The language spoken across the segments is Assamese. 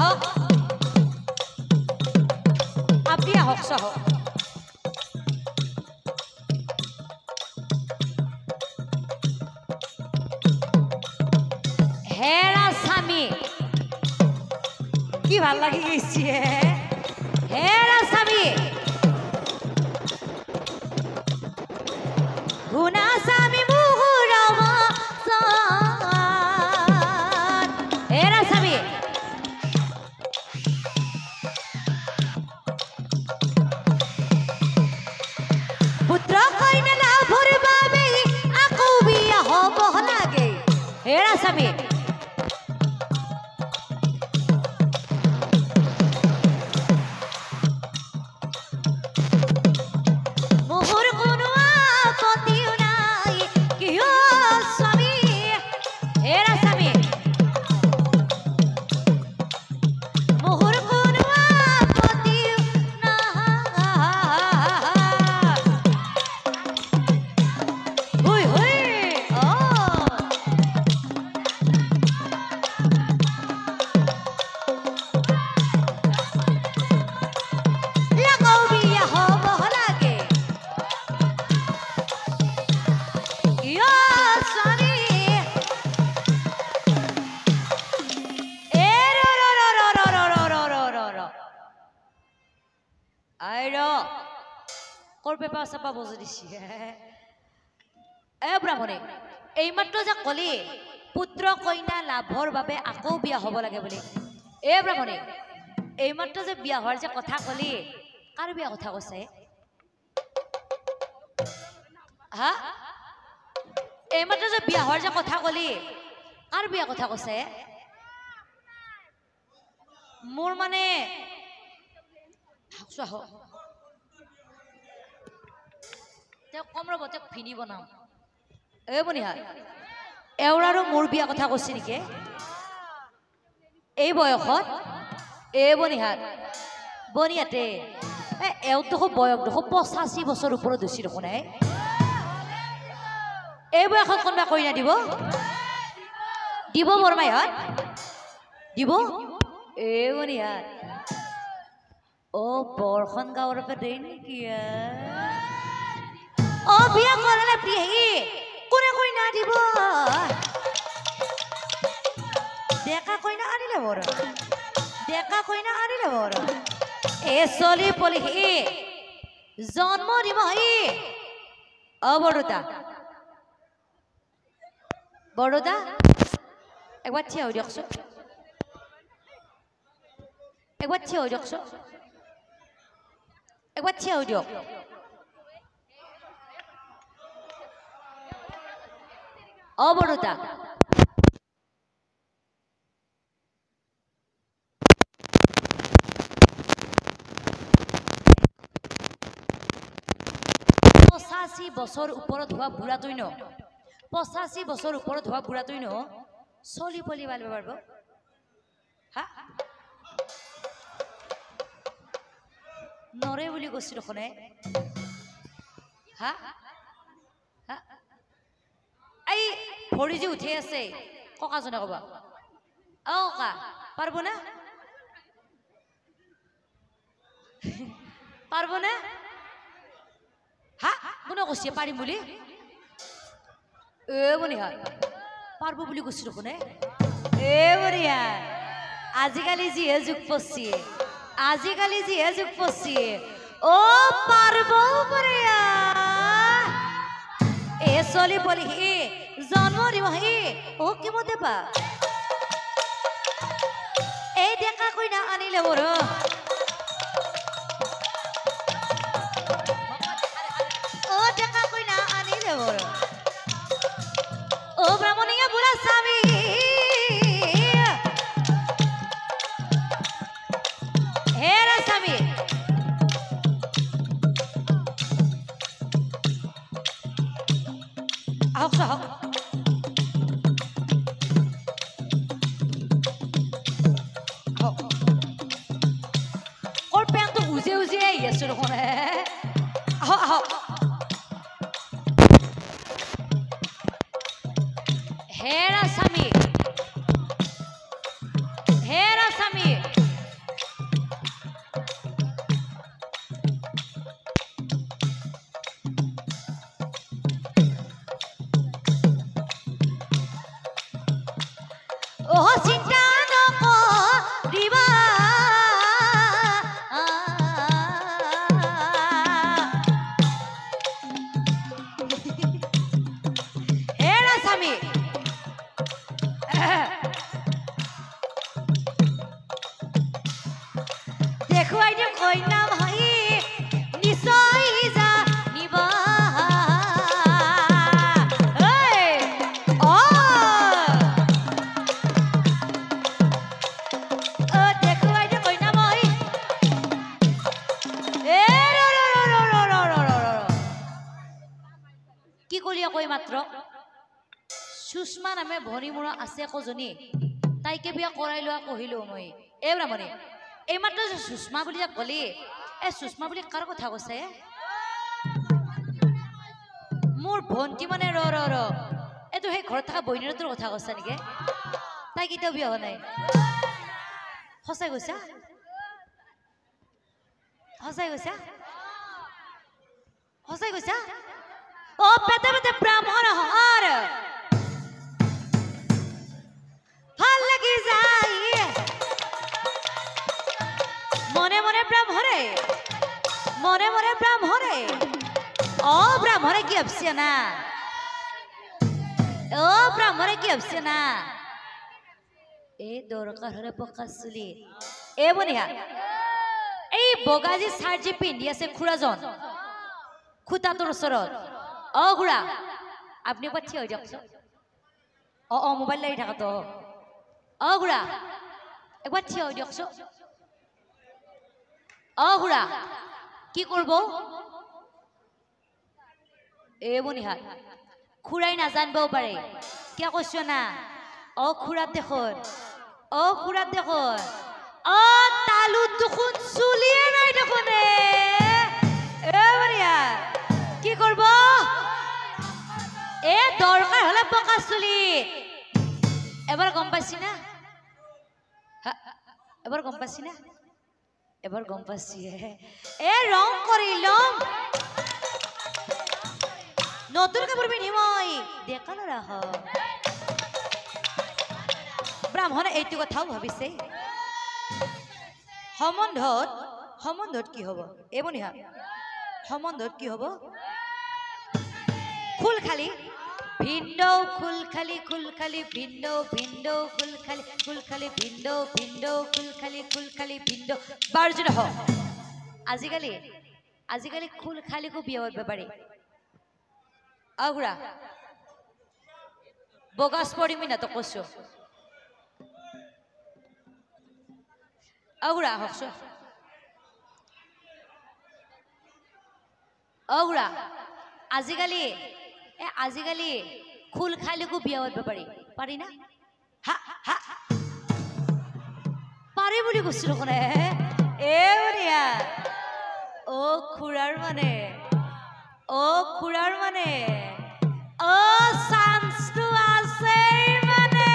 সাহক আপনি আহক সাহক হেৰা স্বামী কি ভাল লাগি গৈছে হেৰা স্বামী শুনা স্বামী হেৰা স্বামী পুত্ৰ কন্যা লাভৰ বাবে আকৌ বিয়া হ'ব লাগে হেৰা স্বামী চাপা বজি দিছি ব্ৰাহ্মণে এইমাত্ৰ যে কলি পুত্ৰ কন্যা লাভৰ বাবে আকৌ বিয়া হ'ব লাগে বুলি ব্ৰাহ্মণে এইমাত্ৰ যে বিয়া হোৱাৰ যে কথা কলি কাৰ বিয়া কথা কৈছে হা এইমাত্ৰ যে বিয়া হোৱাৰ যে কথা কলি কাৰ বিয়া কথা কৈছে মোৰ মানে কম ৰ'ব তেওঁক ভিনি বনাম বনিহা এওঁৰ আৰু মোৰ বিয়া কথা কৈছে নেকি এই বয়সত বনিহাত বনিয়াতে এওঁতো বয়স দেখো 85 বছৰ ওপৰত হৈছে দেখোন এই বয়সত কোনোবা কইনা দিব দিব বৰমাইহঁত দিব বনিহাত বৰখন গাঁৱৰ পৰা দেই নেকি বিয়া কৰালে বিয়াহি কোনে কইনা দিব ডেকা কইনা আনিলে বৰ চলি পলিহি জন্ম দিব বৰদা একবাৰ থিয় হৈ দিয়কচোন একবাৰ থিয় হৈ দিয়ক বৰদা বছৰ ওপৰত হোৱা বুঢ়াটোই ন 85 বছৰ ওপৰত হোৱা বুঢ়াটোই ন চলি পলি পালিব পাৰিব হা নৰে বুলি কৈছিল দেখোনে হা এই ভৰি যে উঠি আছে ককাজনে কবা ককা পাৰবো না পাৰবো না হা কোনে কৈছে পাৰিম বুলি বনিহা পারবো বুলি কৈছিল কোনে বনিহা আজিকালি যিহে যুগ পছি পারবো বনিহা চলি পলি জন্ম দিব কি মতে পা এই ডেকা কইনা আনিলে বড় ডেকা কইনা আনিলে বড় ব্রাহ্মণিয়া বুড়া স্বামী হেরা স্বামী আহক সাহক আছো দেখোন আহক হেৰা স্বামী দেখুৱাই দিওঁ কইনা ভাই নিশ্চয় জানিব দেখুৱাই দিওঁ কইনা ভাই কি কলি আকৌ মাত্ৰ সুষমা নামে ভনী মোৰ আছে কজনী তাইকে বিয়া কৰাই লোৱা কহিলো মই এই ব্ৰাহ্মণী এইমাত্ৰ যে সুষমা বুলি যে কলি এই সুষমা বুলি কাৰ কথা কৈছে মোৰ ভণ্টি মানে ৰ এইটো সেই ঘৰত থকা বহিনীৰ কথা কৈছা নেকি তাই কেতিয়াও বিয়া হোৱা নাই সঁচাই কৈছা সঁচাই কৈছা সঁচাই কৈছা অ পেটে পেটে ব্ৰাহ্মণ হৰ ভাল লাগি যায় মনে মনে ব্ৰাহ্মণে অ ব্ৰাহ্মণে কি ভাবছে না ও ব্ৰাহ্মণে কি ভাবছে না এই দৰকাৰ হলে পকা চুলি এ বনিহা এই বগাজি চাৰ্জি পিন্ধি আছে খুৰাজন খুটাটোৰ ওচৰত অ খুৰা আপুনি একবাৰ থিয় হৈ দিয়কচোন অ মোবাইল লাগি থাকাতো অ খুৰা একবাৰ থিয় হৈ দিয়কচোন অ খুৰা কি কৰিব এ বনিহা খুৰাই নাজানিবও পাৰে কিয় কৈছো না অ খুৰাত দেখোন অ তালুত দেখোন চুলিয়ে নাই দেখোন এ বনিহা কি কৰিব এ দৰকাৰ হলে পকা চুলি এবাৰ গম পাইছি না এবাৰ গম পাইছি না এবাৰ গম পাইছি এ ৰং কৰি লম নতুন কাপোৰ পিন্ধি মই ডেকা ল'ৰা ব্ৰাহ্মণে এইটো কথাও ভাবিছে সম্বন্ধত কি হব এই বনিহা সম্বন্ধত কি হব খুল খালি ভিন্দ খুল খালি ভিন্দ খুল খালি ভিন্দ খুল খালি ভিন্দ বাৰজন হ আজিকালি খুল খালিকো বিয়া হব পাৰি আগুৰা বগাস পড়িমি না তো কৈছো আগুৰা হকছো আগুৰা আজিকালি খুল খালিকো বিয়া হব পাৰি না পাৰি বুলি কৈছিলো কোনে এ বঢ়িয়া অ খুৰাৰ মানে অ চান্সটো আছে মানে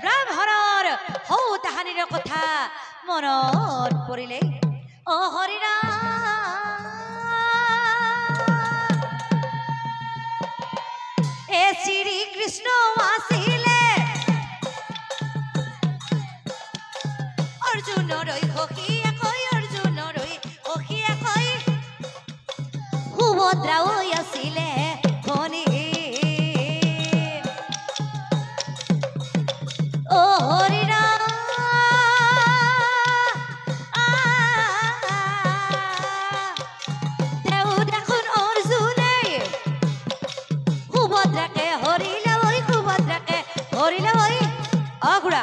ব্ৰাহ্মণৰ হৌ তাহানিৰ কথা মনত পৰিলে অ হৰিৰাম এ শ্ৰী কৃষ্ণ আছিলে অৰ্জুনৰ সখীয়াকৈ সুভদ্ৰাও আছিলে ভনী অ হৰিৰাম তেওঁ দেখোন অৰ্জুনে সুভদ্ৰাকে হৰিলে অঘুৰা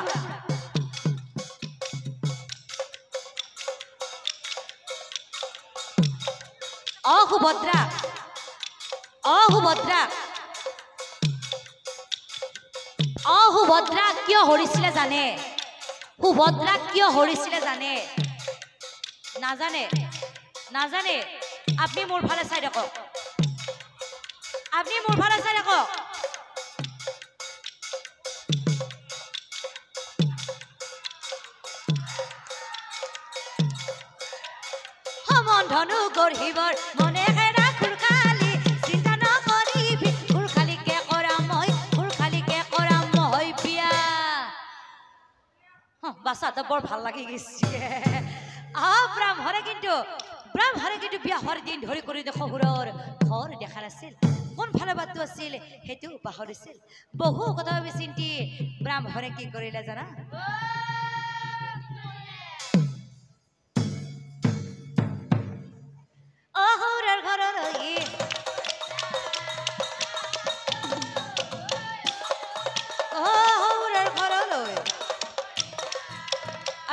সুভদ্ৰা কিয় হৰিছিলে জানে নাজানে আপনি মোৰ ফালে চাই দেখক সমন্ধনু গঢ়িবৰ মনে হেৰা খুৰখালি চিন্তা নকৰিবি খুৰখালিকে কৰাম মই বিয়া বাচ্চাটা বৰ ভাল লাগি গৈছে ব্ৰাহ্মণে কিন্তু বিয়া হোৱাৰ দিন ধৰি কৰি শহুৰৰ ঘৰ দেখা নাছিল কোনফালে বাটটো আছিল সেইটো পাহৰিছিল বহু কথা ভাবি চিন্তি ব্ৰাহ্মণে কি কৰিলে জানা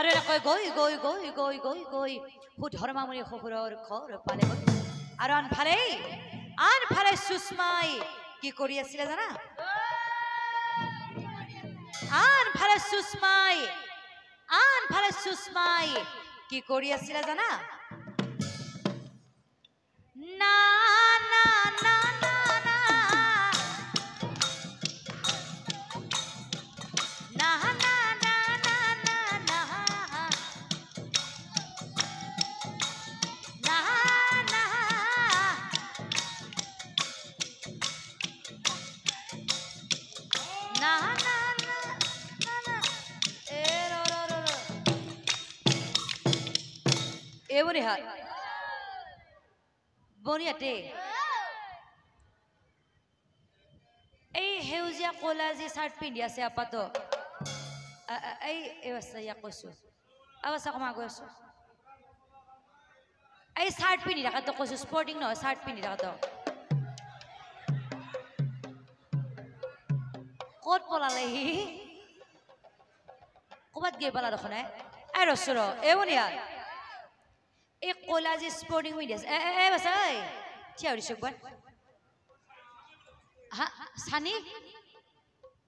আৰু এনেকৈ গৈ গৈ গৈ গৈ গৈ গৈ ধৰ্মামণি শহুৰৰ ঘৰ পালেগৈ আৰু আনফালে সুষমাই কি কৰি আছিলে জানা আনফালে সুষমাই কি কৰি আছিলে জানা না না না না না না না না না না না না না না না না এ ro ro ro ro এমনি হয় বনিয়াতে এই সেউজীয়া কলা যে চাৰ্ট পিন্ধি আছে আপাত এই অৱস্থা ইয়াক কৈছো অৱস্থা কমা গৈছো এই চাৰ্ট পিন্ধি থাকাতো কৈছো স্পৰ্টিং নহয় চাৰ্ট পিন্ধি থাকাতো ক'ত পলালে সি ক'বাত গৈ পালা দেখোন এই ৰচৰ এমনিয়া এই কলা যে স্পৰ্টিং পিন্ধি আছে এ বাছা ঐ থিয়া হৈ চকবাৰ হা সানি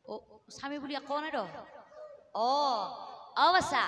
ও স্বামী বুলি কোৱা নাই ৰ অ বাছা